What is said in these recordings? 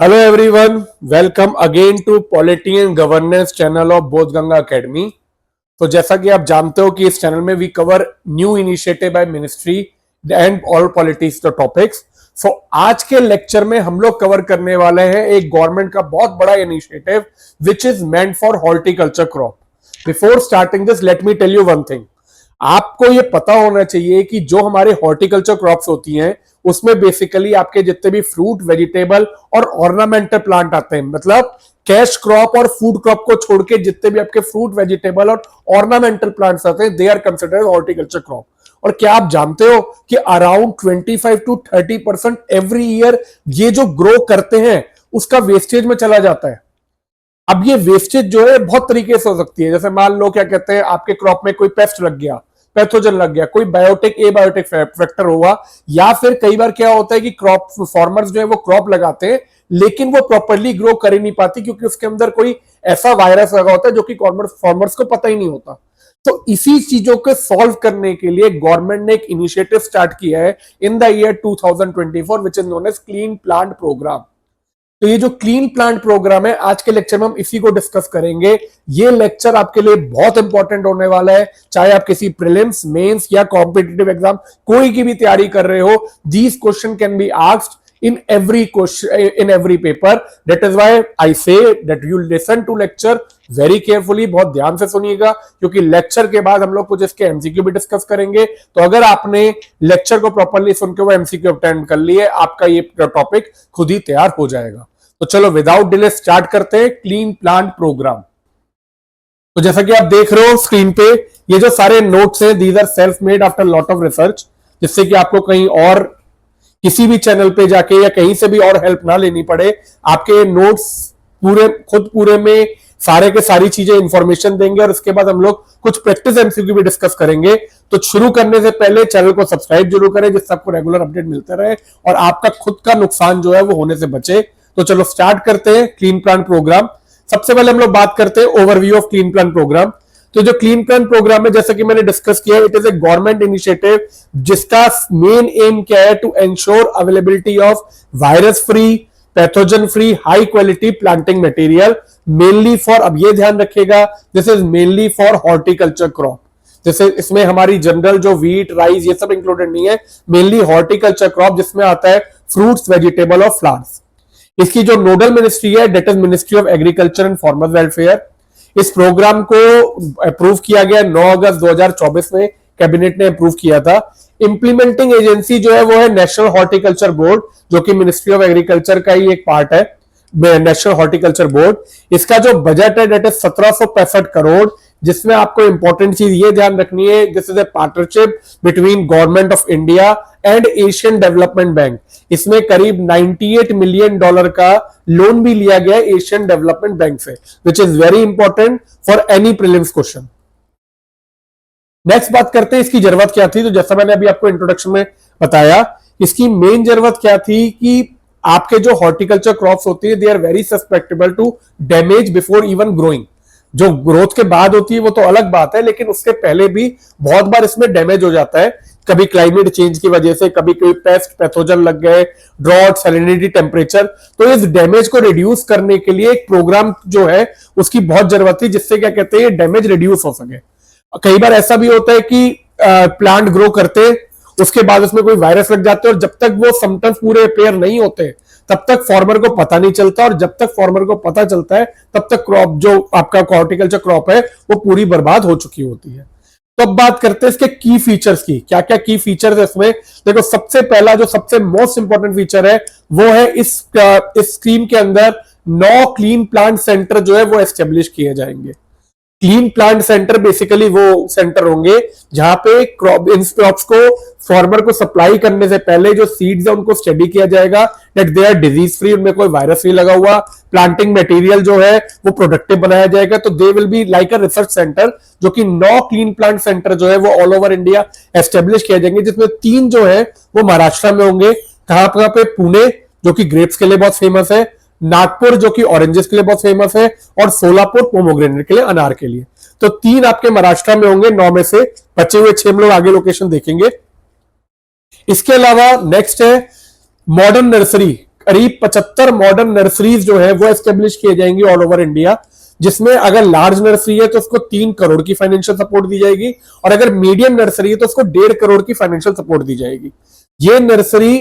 Hello everyone, welcome again to polity and governance channel of Bodhganga Academy. तो जैसा कि आप जानते हो कि इस चैनल में we cover new initiative by ministry and all politics the topics. So आज के लेक्चर में हम लोग कवर करने वाले हैं एक गवर्नमेंट का बहुत बड़ा initiative which is meant for horticulture crop. Before starting this let me tell you one thing. आपको ये पता होना चाहिए कि जो हमारे हॉर्टिकल्चर क्रॉप्स होती हैं उसमें बेसिकली आपके जितने भी फ्रूट, वेजिटेबल और ऑर्नामेंटल प्लांट आते हैं, मतलब कैश क्रॉप और फूड क्रॉप को छोड़ के जितने भी आपके फ्रूट, वेजिटेबल और ऑर्नामेंटल प्लांट्स आते हैं they are considered horticulture crop. और क्या आप जानते हो कि अराउंड 25 to 30% एवरी ईयर ये जो ग्रो करते हैं उसका वेस्टेज में चला जाता है। अब ये वेस्टेज जो है बहुत तरीके से हो सकती है। जैसे मान लो क्या कहते हैं, आपके क्रॉप में कोई पेस्ट लग गया, पैथोजन लग गया, कोई बायोटिक एबायोटिक फैक्टर होगा, या फिर कई बार क्या होता है कि क्रॉप फार्मर्स जो है वो क्रॉप लगाते हैं लेकिन वो प्रॉपरली ग्रो कर ही नहीं पाती क्योंकि उसके अंदर कोई ऐसा वायरस लगा होता है जो कि फार्मर्स को पता ही नहीं होता। तो इसी चीजों को सॉल्व करने के लिए गवर्नमेंट ने एक इनिशिएटिव स्टार्ट किया है in the year 2024 which is known as clean plant programme. तो ये जो क्लीन प्लांट प्रोग्राम है, आज के लेक्चर में हम इसी को डिस्कस करेंगे। ये लेक्चर आपके लिए बहुत इंपॉर्टेंट होने वाला है, चाहे आप किसी प्रीलिम्स, मेंस या कॉम्पिटिटिव एग्जाम कोई की भी तैयारी कर रहे हो। These question can be asked in every question in every paper. That is why I say that you listen to lecture very carefully, बहुत ध्यान से सुनिएगा क्योंकि लेक्चर के बाद हम लोग कुछ इसके एमसीक्यू भी डिस्कस करेंगे। तो अगर आपने लेक्चर को प्रॉपरली सुन के वो एमसीक्यू अटेंड कर लिए, आपका ये टॉपिक खुद ही तैयार हो जाएगा। तो चलो विदाउट डिले स्टार्ट करते हैं क्लीन प्लांट प्रोग्राम। तो जैसा कि आप देख रहे हो स्क्रीन पे, ये जो सारे नोट्स हैं these are self made after lot of research, जिससे कि आपको कहीं और किसी भी चैनल पे जाके या कहीं से भी और हेल्प ना लेनी पड़े। आपके नोट्स पूरे में सारे के सारी चीजें इंफॉर्मेशन देंगे और उसके बाद हम लोग कुछ प्रैक्टिस एमसीक्यू भी डिस्कस करेंगे। तो शुरू करने से पहले चैनल को सब्सक्राइब जरूर करें जिससे आपको रेगुलर अपडेट मिलते रहे और आपका खुद का नुकसान जो है वो होने से बचे। तो चलो स्टार्ट करते हैं क्लीन प्लांट प्रोग्राम। सबसे पहले हम लोग बात करते हैं overview of clean plant programme. तो जो क्लीन प्लांट प्रोग्राम है, जैसा कि मैंने डिस्कस किया, it is a government initiative जिसका मेन एम क्या है, to ensure availability of virus free, pathogen free, high quality planting material mainly for, अब ये ध्यान रखिएगा, this is mainly for horticulture crop. जैसे इसमें हमारी जनरल जो व्हीट, राइस ये सब इंक्लूडेड नहीं है, मेनली हॉर्टिकल्चर क्रॉप जिसमें आता है फ्रूट्स, वेजिटेबल और फ्लावर्स। इसकी जो नोडल मिनिस्ट्री है that is ministry of agriculture and farmer welfare. इस प्रोग्राम को अप्रूव किया गया 9 अगस्त 2024 में, कैबिनेट ने अप्रूव किया था। इंप्लीमेंटिंग एजेंसी जो है वो है नेशनल हॉर्टिकल्चर बोर्ड, जो कि मिनिस्ट्री ऑफ एग्रीकल्चर का ही एक पार्ट है, नेशनल हॉर्टिकल्चर बोर्ड। इसका जो बजट है डेट इज 1765 करोड़, जिसमें आपको इंपॉर्टेंट चीज ये ध्यान रखनी है, this is a partnership between government of India and Asian Development bank. इसमें करीब $98 मिलियन का लोन भी लिया गया एशियन डेवलपमेंट बैंक से, which is very important for any prelims question. Next बात करते हैं इसकी जरूरत क्या थी। तो जैसा मैंने अभी आपको इंट्रोडक्शन में बताया, इसकी मेन जरूरत क्या थी कि आपके जो हॉर्टिकल्चर क्रॉप्स होती है they are very susceptible to damage before even growing. जो ग्रोथ के बाद होती है वो तो अलग बात है, लेकिन उसके पहले भी बहुत बार इसमें डैमेज हो जाता है, कभी क्लाइमेट चेंज की वजह से, कभी कोई पेस्ट, पैथोजन लग गए, ड्रॉट, सैलिनिटी, टेम्परेचर। तो इस डैमेज को रिड्यूस करने के लिए एक प्रोग्राम जो है उसकी बहुत जरूरत थी, जिससे क्या कहते हैं डैमेज रिड्यूस हो सके। कई बार ऐसा भी होता है कि प्लांट ग्रो करते उसके बाद उसमें कोई वायरस लग जाते हैं और जब तक वो सिम्टम्स पूरे अपेयर नहीं होते तब तक फार्मर को पता नहीं चलता, और जब तक फार्मर को पता चलता है तब तक क्रॉप जो आपका हॉर्टिकल्चर क्रॉप है वो पूरी बर्बाद हो चुकी होती है। तो अब बात करते हैं इसके की फीचर्स की। क्या क्या की फीचर्स है इसमें? देखो, सबसे पहला जो सबसे मोस्ट इंपॉर्टेंट फीचर है वो है इस स्कीम के अंदर 9 क्लीन प्लांट सेंटर जो है वो एस्टेब्लिश किए जाएंगे। क्लीन प्लांट सेंटर बेसिकली वो सेंटर होंगे जहां पे इन क्रॉप्स को फार्मर को सप्लाई करने से पहले जो सीड्स है उनको स्टडी किया जाएगा that they are disease free, उनमें कोई वायरस नहीं लगा हुआ, प्लांटिंग मटेरियल जो है वो प्रोडक्टिव बनाया जाएगा। तो they will be like a research centre, जो कि 9 क्लीन प्लांट सेंटर जो है वो ऑल ओवर इंडिया एस्टेब्लिश किए जाएंगे, जिसमें 3 जो है वो महाराष्ट्र में होंगे। कहां पे? पुणे, जो कि ग्रेप्स के लिए बहुत फेमस है, नागपुर जो कि ऑरेंजेस के लिए बहुत फेमस है, और सोलापुर पोमोग्रेनेट के लिए, अनार के लिए। तो 3 आपके महाराष्ट्र में होंगे 9 में से, बचे हुए 6 लोग आगे लोकेशन देखेंगे। इसके अलावा नेक्स्ट है मॉडर्न नर्सरी। करीब 75 मॉडर्न नर्सरीज जो है वो एस्टेब्लिश किए जाएंगी ऑल ओवर इंडिया, जिसमें अगर लार्ज नर्सरी है तो उसको 3 करोड़ की फाइनेंशियल सपोर्ट दी जाएगी, और अगर मीडियम नर्सरी है तो उसको 1.5 करोड़ की फाइनेंशियल सपोर्ट दी जाएगी। ये नर्सरी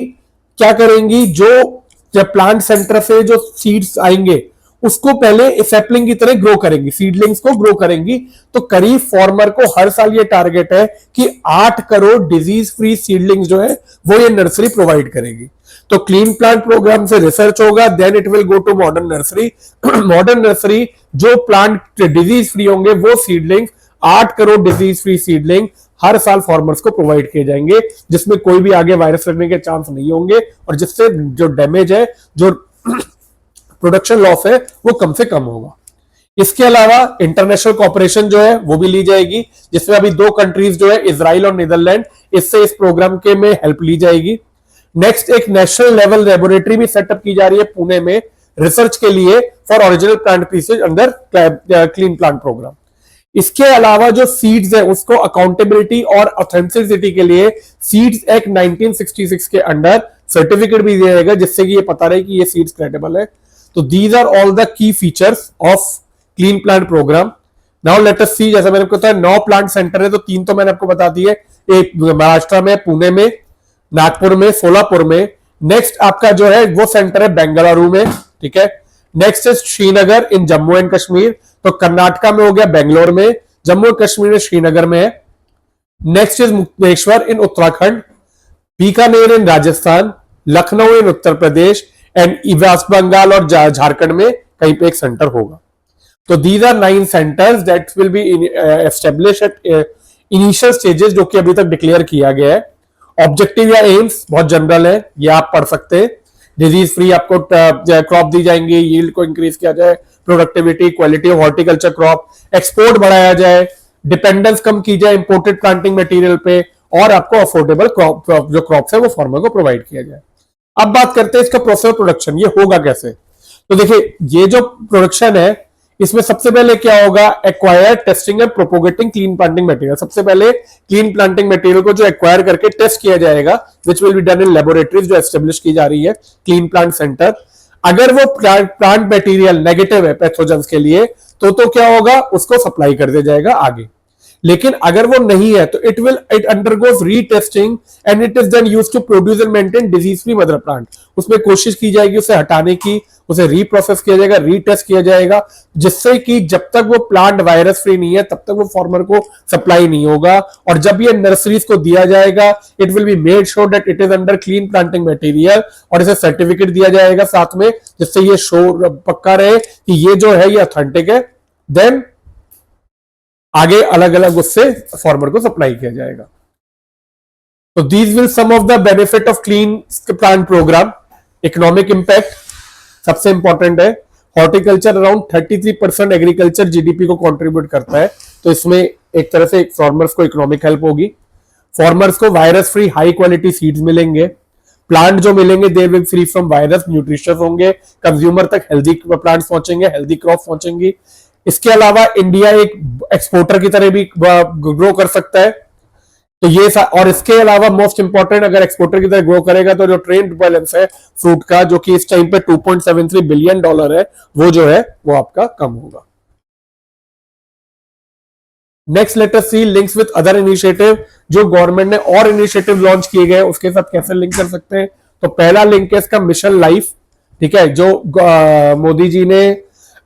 क्या करेंगी, जो जब प्लांट सेंटर से जो सीड्स आएंगे उसको पहले सैपलिंग की तरह ग्रो करेंगी, सीडलिंग्स को ग्रो करेंगी। तो करीब फार्मर को हर साल ये टारगेट है कि 8 करोड़ डिजीज फ्री सीडलिंग्स जो है वो ये नर्सरी प्रोवाइड करेगी। तो क्लीन प्लांट प्रोग्राम से रिसर्च होगा, then it will go to modern nursery. Modern nursery जो प्लांट डिजीज फ्री होंगे वो seedling, 8 crore disease free seedling हर साल फार्मर्स को प्रोवाइड किए जाएंगे, जिसमें कोई भी आगे वायरस लगने के चांस नहीं होंगे, और जिससे जो डैमेज है, जो प्रोडक्शन लॉस है, वो कम से कम होगा। इसके अलावा इंटरनेशनल कॉपरेशन जो है वो भी ली जाएगी, जिसमें अभी 2 कंट्रीज जो है इजराइल और नीदरलैंड, इससे इस प्रोग्राम के में हेल्प ली जाएगी। नेक्स्ट एक नेशनल लेवल लेबोरेटरी भी सेटअप की जा रही है पुणे में रिसर्च के लिए for original plant species under clean plant programme. इसके अलावा जो सीड्स है उसको अकाउंटेबिलिटी और ऑथेंटिसिटी के लिए सीड्स एक्ट 1966 के अंडर सर्टिफिकेट भी दिया जाएगा, जिससे कि ये पता रहे कि ये सीड्स क्रेडिबल है। तो these are all the key features of clean plant programme. Now let us see, जैसे मैंने आपको बताया 9 प्लांट सेंटर है, तो 3 तो मैंने आपको बता दिए, एक महाराष्ट्र में, पुणे में, नागपुर में, सोलापुर में। नेक्स्ट आपका जो है वो सेंटर है बेंगलुरु में, ठीक है। Next is Srinagar in Jammu and Kashmir, तो कर्नाटका में हो गया बेंगलोर में, जम्मू कश्मीर में श्रीनगर में है। Next is Mukteshwar in Uttarakhand, Bikaner in Rajasthan, Lucknow in Uttar Pradesh, and West Bengal और झारखंड में कहीं पे एक सेंटर होगा। तो these are 9 centres that will be establish at initial stages, जो कि अभी तक डिक्लेयर किया गया है। ऑब्जेक्टिव या एम्स बहुत जनरल है, ये आप पढ़ सकते हैं। डिजीज फ्री आपको क्रॉप दी जाएंगी, यील्ड को इंक्रीज किया जाए, productivity, quality of horticulture crop, export बढ़ाया जाए, डिपेंडेंस कम की जाए इंपोर्टेड प्लांटिंग मटेरियल पे, और आपको अफोर्डेबल जो क्रॉप्स है वो फार्मर को प्रोवाइड किया जाए। अब बात करते हैं इसका प्रोसेस प्रोडक्शन, ये होगा कैसे। तो देखिए, ये जो प्रोडक्शन है इसमें सबसे पहले क्या होगा, acquire, testing and propagating clean planting material. सबसे पहले क्लीन प्लांटिंग मटेरियल को जो एक्वायर करके टेस्ट किया जाएगा, which will be done in laboratories जो एस्टेब्लिश की जा रही है क्लीन प्लांट सेंटर। अगर वो प्लांट मटेरियल नेगेटिव है पैथोजेंस के लिए, तो क्या होगा, उसको सप्लाई कर दिया जाएगा आगे। लेकिन अगर वो नहीं है तो it undergoes retesting and it is then used to produce and maintain disease free mother plant. उसमें कोशिश की जाएगी उसे हटाने की, उसे रीप्रोसेस किया जाएगा, रीटेस्ट किया जाएगा, जिससे कि जब तक वो प्लांट वायरस फ्री नहीं है तब तक वो फार्मर को सप्लाई नहीं होगा। और जब ये नर्सरीज को दिया जाएगा, it will be made sure that it is under clean planting material, और इसे सर्टिफिकेट दिया जाएगा साथ में, जिससे ये श्योर पक्का रहे कि ये जो है ये ऑथेंटिक है। देन आगे अलग अलग उससे फार्मर को सप्लाई किया जाएगा। तो these will some of the benefit of clean plant programme. Economic impact सबसे इंपॉर्टेंट है, हॉर्टिकल्चर अराउंड 33% एग्रीकल्चर जीडीपी को कंट्रीब्यूट करता है, तो इसमें एक तरह से फार्मर्स को इकोनॉमिक हेल्प होगी। फार्मर्स को virus free high quality seeds मिलेंगे, प्लांट जो मिलेंगे they will free from virus, nutritious होंगे, कंज्यूमर तक हेल्दी प्लांट्स पहुंचेंगे, हेल्दी क्रॉप पहुंचेंगी। इसके अलावा इंडिया एक एक्सपोर्टर की तरह भी ग्रो कर सकता है, तो ये और इसके अलावा मोस्ट इंपॉर्टेंट, अगर एक्सपोर्टर की तरह ग्रो करेगा तो जो ट्रेड बैलेंस है फ्रूट का, जो कि इस टाइम पे $2.73 बिलियन है, वो जो है वो आपका कम होगा। Next let us see links with other initiative, जो गवर्नमेंट ने और इनिशिएटिव लॉन्च किए गए उसके साथ कैसे लिंक कर सकते हैं। तो पहला लिंक है इसका मिशन लाइफ, ठीक है, जो मोदी जी ने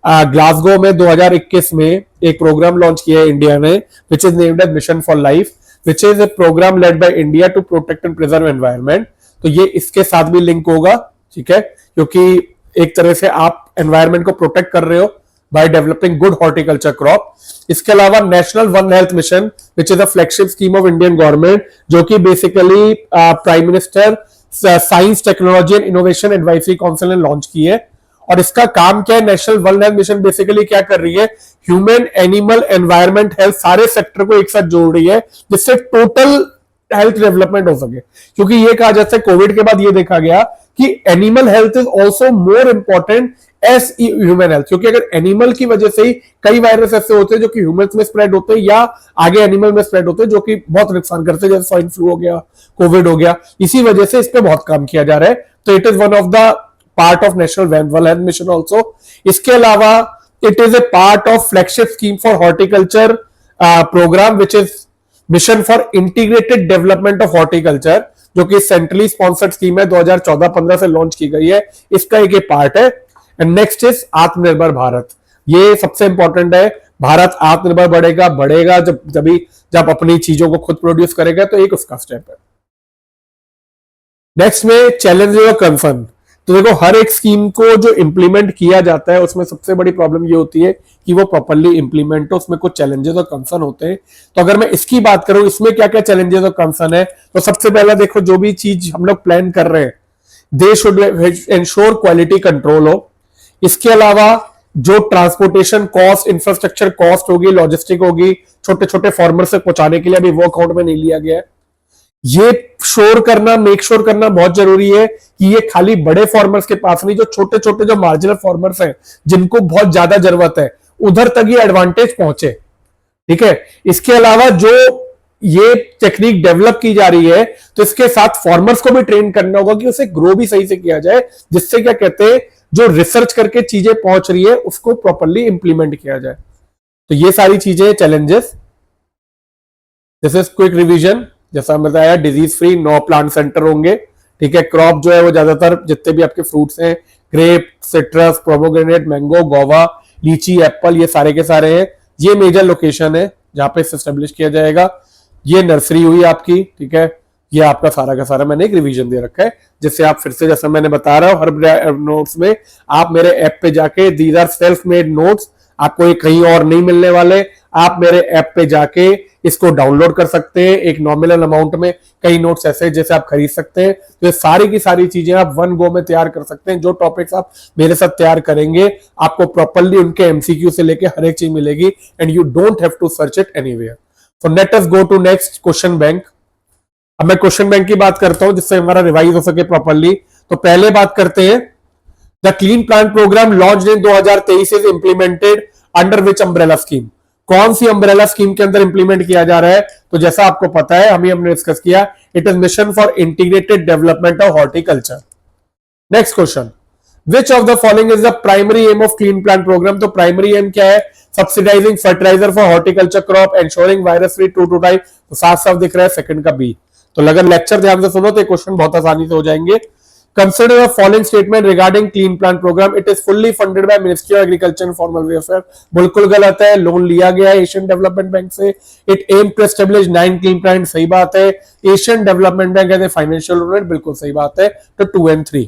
ग्लासगो में 2021 में एक प्रोग्राम लॉन्च किया है इंडिया ने, which is named as mission for life, which is a programme led by India to protect and preserve environment. तो ये इसके साथ भी लिंक होगा, ठीक है, क्योंकि एक तरह से आप एनवायरनमेंट को प्रोटेक्ट कर रहे हो by developing good horticulture crop. इसके अलावा national one health mission, which is a flagship scheme of Indian government, जो कि basically prime minister science technology and innovation advisory council ने लॉन्च की है। और इसका काम क्या है, national one health mission basically क्या कर रही है, ह्यूमन, एनिमल, एनवायरमेंट, हेल्थ सारे सेक्टर को एक साथ जोड़ रही है, जिससे टोटल हेल्थ डेवलपमेंट हो सके। क्योंकि ये कहा जाता है, कोविड के बाद ये देखा गया कि animal health is also more important as human health, क्योंकि अगर एनिमल की वजह से ही कई वायरस ऐसे होते हैं जो कि ह्यूमंस में स्प्रेड होते हैं या आगे एनिमल में स्प्रेड होते हैं, जो कि बहुत नुकसान करते हैं, जैसे स्वाइन फ्लू हो गया, कोविड हो गया। इसी वजह से इस पर बहुत काम किया जा रहा है। तो it is one of the part of national well health mission also. इसके अलावा it is a part of flagship scheme for horticulture programme which is mission for integrated development of horticulture, जो कि सेंट्रली स्पॉन्सर्ड स्कीम है, 2014-15 से launch की गई है। इसका एक पार्ट है। एंड नेक्स्ट इज आत्मनिर्भर भारत। ये सबसे इंपॉर्टेंट है। भारत आत्मनिर्भर बढ़ेगा जब अपनी चीजों को खुद प्रोड्यूस करेगा, तो एक उसका स्टेप है। नेक्स्ट में चैलेंज और कंसर्न। तो देखो, हर एक स्कीम को जो इंप्लीमेंट किया जाता है उसमें सबसे बड़ी प्रॉब्लम ये होती है कि वो प्रॉपरली इंप्लीमेंट हो, उसमें कुछ चैलेंजेस और कंसर्न होते हैं। तो अगर मैं इसकी बात करूं, इसमें क्या क्या चैलेंजेस और कंसर्न है, तो सबसे पहला देखो, जो भी चीज हम लोग प्लान कर रहे हैं, they should ensure quality control हो। इसके अलावा जो ट्रांसपोर्टेशन कॉस्ट, इंफ्रास्ट्रक्चर कॉस्ट होगी, लॉजिस्टिक होगी, छोटे छोटे फार्मर से पहुंचाने के लिए अभी वो अकाउंट में नहीं लिया गया है। ये मेक श्योर करना बहुत जरूरी है कि ये खाली बड़े फार्मर्स के पास नहीं, जो छोटे छोटे जो मार्जिनल फार्मर्स हैं, जिनको बहुत ज्यादा जरूरत है, उधर तक ये एडवांटेज पहुंचे। ठीक है। इसके अलावा जो ये टेक्निक डेवलप की जा रही है, तो इसके साथ फार्मर्स को भी ट्रेन करना होगा कि उसे ग्रो भी सही से किया जाए, जिससे क्या कहते हैं, जो रिसर्च करके चीजें पहुंच रही है उसको प्रॉपरली इंप्लीमेंट किया जाए। तो ये सारी चीजें challenges. This is quick revision. जैसा बताया, डिजीज फ्री 9 प्लांट सेंटर होंगे। ठीक है। क्रॉप जो है वो ज्यादातर जितने भी आपके फ्रूट्स हैं, grape, citrus, pomegranate, mango, guava, lychee, apple, ये सारे के सारे हैं। ये मेजर लोकेशन है जहां पे एस्टेब्लिश किया जाएगा। ये नर्सरी हुई आपकी। ठीक है। ये आपका सारा का सारा मैंने एक रिवीजन दे रखा है, जिससे आप फिर से, जैसा मैंने बता रहा हूं, हर नोट्स में आप मेरे ऐप पे जाके, these are self made notes, आपको ये कहीं और नहीं मिलने वाले। आप मेरे ऐप पे जाके इसको डाउनलोड कर सकते हैं एक नॉमिनल अमाउंट में। कई नोट्स ऐसे जैसे आप खरीद सकते हैं। तो ये सारी की सारी चीजें आप वन गो में तैयार कर सकते हैं। जो टॉपिक्स आप मेरे साथ तैयार करेंगे, आपको प्रॉपरली उनके एमसीक्यू से लेके हर एक चीज मिलेगी, and you don't have to search it anywhere. So let us go to next, question bank. अब मैं क्वेश्चन बैंक की बात करता हूं, जिससे हमारा रिवाइज हो सके प्रॉपरली। तो पहले बात करते हैं, the clean plant programme launched in 2023 is implemented under which umbrella scheme. कौन सी अम्ब्रेला स्कीम के अंदर इंप्लीमेंट किया जा रहा है? तो जैसा आपको पता है, हमने डिस्कस किया, it is mission for integrated development of horticulture. Next question, which of the following is the primary aim of clean plant programme. तो प्राइमरी एम क्या है? Subsidising fertiliser for horticulture crop, ensuring virus free to type. तो साफ साफ दिख रहा है second का बी। तो अगर लेक्चर ध्यान से सुनो तो क्वेश्चन बहुत आसानी से हो जाएंगे। Consider the following statement regarding clean plant program. It is fully funded by Ministry of Agriculture and Farmer Welfare. बिल्कुल गलत है। लोन लिया गया है एशियन डेवलपमेंट बैंक से। It aimed to establish 9 clean plants, सही बात है। एशियन डेवलपमेंट बैंक है फाइनेंशियल लोन, बिल्कुल सही बात है। तो 2 and 3.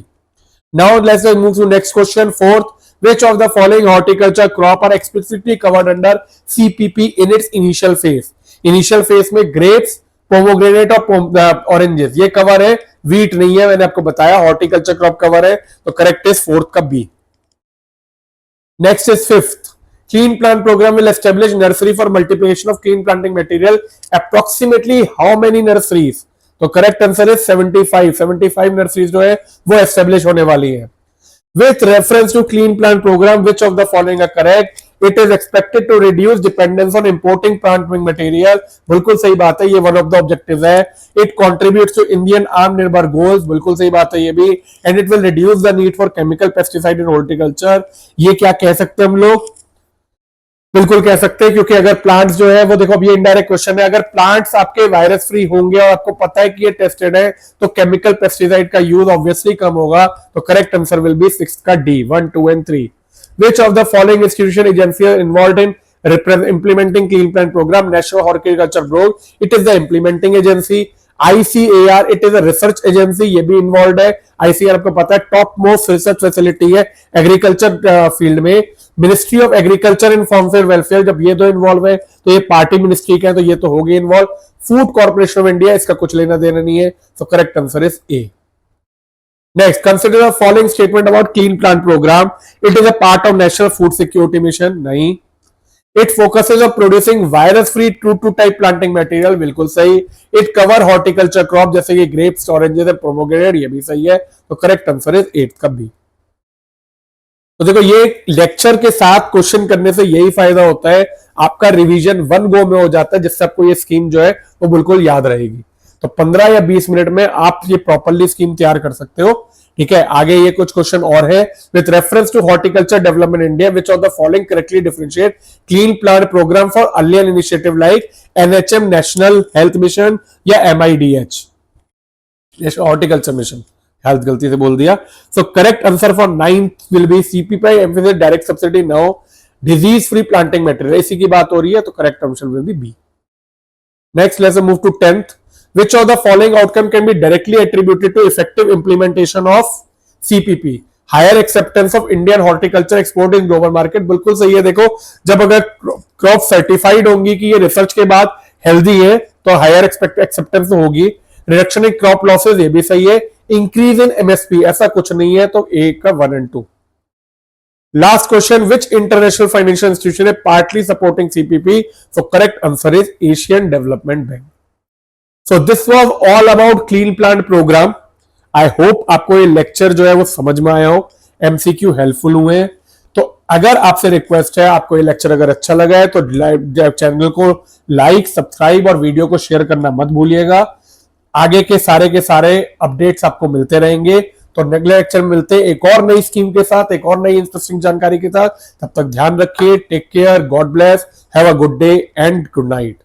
Now let's move to next question. Fourth, which of the following horticulture crop are explicitly covered under CPP in its initial phase? Initial phase में grapes, पोमोग्रेनेट और oranges ये cover है, wheat नहीं है। मैंने आपको बताया हॉर्टिकल्चर क्रॉप कवर है। तो करेक्ट इज फोर्थ का B. Next is fifth, clean plant programme will establish nursery for multiplication of clean planting material. Approximately how many nurseries? तो करेक्ट आंसर इज 75 नर्सरीज जो है वो एस्टेब्लिश होने वाली है। With reference to clean plant program, which of the following are correct? It is expected to reduce dependence on importing planting material. बिल्कुल सही बात है, ये one of the objectives है। It contributes to Indian Atmanirbhar goals. बिल्कुल सही बात है ये भी। And it will reduce the need for chemical pesticide in horticulture. ये क्या कह सकते हैं हम लोग? बिल्कुल कह सकते हैं, क्योंकि अगर प्लांट्स जो है वो देखो, अब ये इनडायरेक्ट क्वेश्चन है, अगर प्लांट्स आपके वायरस फ्री होंगे और आपको पता है कि ये टेस्टेड है, तो केमिकल पेस्टिसाइड का यूज ऑब्वियसली कम होगा। तो करेक्ट आंसर विल बी 6 का D. 1, 2 and 3. Which of the following institution agency are involved in implementing clean plant program? National Horticulture Board, it is the implementing agency. ICAR, it is a research agency, ये भी involve है। ICAR आपको पता है top most research facility है agriculture field में। Ministry of agriculture and farmer welfare, जब ये दो इन्वॉल्व है तो ये पार्टी मिनिस्ट्री के हैं, तो ये तो हो गई involve. Food corporation of India, इसका कुछ लेना देना नहीं है। तो correct answer is a. Next, consider the following statement about clean plant program. It is a part of national food security mission. नहीं। It focuses on producing virus-free true type planting material. बिल्कुल सही। It cover horticulture crop जैसे कि grapes, oranges and pomegranate, ये भी सही है। तो correct answer is 8 का B। तो देखो, ये लेक्चर के साथ क्वेश्चन करने से यही फायदा होता है, आपका रिवीजन वन गो में हो जाता है, जिससे आपको ये स्कीम जो है वो बिल्कुल याद रहेगी। तो 15 या 20 मिनट में आप ये प्रॉपरली स्कीम तैयार कर सकते हो। ठीक है, आगे ये कुछ क्वेश्चन और है। With reference to horticulture development India, which of the following correctly differentiate clean plant programme for earlier initiative like NHM national health mission या एमआईडीएच हॉर्टिकल्चर मिशन। हेल्थ गलती से बोल दिया। So correct answer for 9th will be CPP emphasis direct subsidy no disease free planting material, इसी की बात हो रही है, तो correct answer will be B. Next let's move to 10th। Which of the following outcome can be directly attributed to effective implementation of CPP? Higher acceptance of Indian horticulture export in global market। बिल्कुल सही है। देखो, जब अगर crop certified होंगी कि ये research के बाद हेल्दी है तो हायर एक्सेप्टेंस होगी। रिडक्शन इन क्रॉप लॉसेज, ये भी सही है। इंक्रीज इन एमएसपी, ऐसा कुछ नहीं है, तो ए का 1 and 2। Last question, which international financial institution है partly supporting CPP? So correct answer is Asian Development Bank. So this was all about clean plant program. I hope आपको ये लेक्चर जो है वो समझ में आया हो, एमसीक्यू हेल्पफुल हुए हैं। तो अगर आपसे रिक्वेस्ट है, आपको ये लेक्चर अगर अच्छा लगा है तो चैनल को लाइक, सब्सक्राइब और वीडियो को शेयर करना मत भूलिएगा। आगे के सारे अपडेट्स आपको मिलते रहेंगे। तो अगले लेक्चर में मिलते हैं एक और नई स्कीम के साथ, एक और नई इंटरेस्टिंग जानकारी के साथ। तब तक ध्यान रखिए। Take care, God bless, have a good day and good night.